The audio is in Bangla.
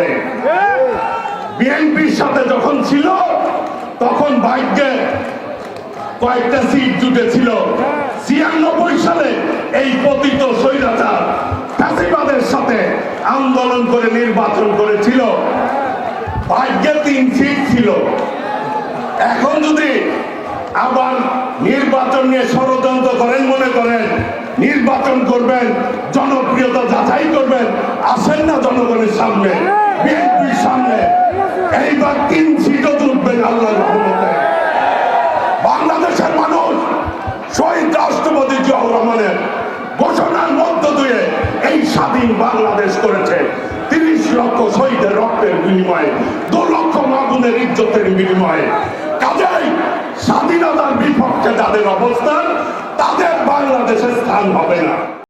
হবে। বিএনপির সাথে যখন ছিল তখন ভাগ্যে কয়েকটা সিট জুটেছিল। 96 সালে এই পতিত স্বৈরাচার ফ্যাসিবাদের সাথে আন্দোলন করে নির্বাচন করেছিল, ভাগ্যে 3 সিট ছিল। এখন যদি আবার নির্বাচন নিয়ে ষড়যন্ত্র করেন, মনে করেন নির্বাচন করবেন, জনপ্রিয়তা যাচাই করবেন, আসেন না জনগণের সামনে, বিএনপির সামনে, এইবার 3 সিটও জুটবেন আল্লাহর রহমতে। বাংলাদেশের মানুষ শহীদ রাষ্ট্রপতি জিয়াউর রহমানের ঘোষণার মধ্য দিয়ে এই স্বাধীন বাংলাদেশ করেছে। 30 লক্ষ শহীদের রক্তের বিনিময়ে, 2 লক্ষ মাগুনের ইজ্জতের বিনিময়ে। কাজেই স্বাধীনতার বিপক্ষে যাদের অবস্থান, তাদের বাংলাদেশের স্থান হবে না।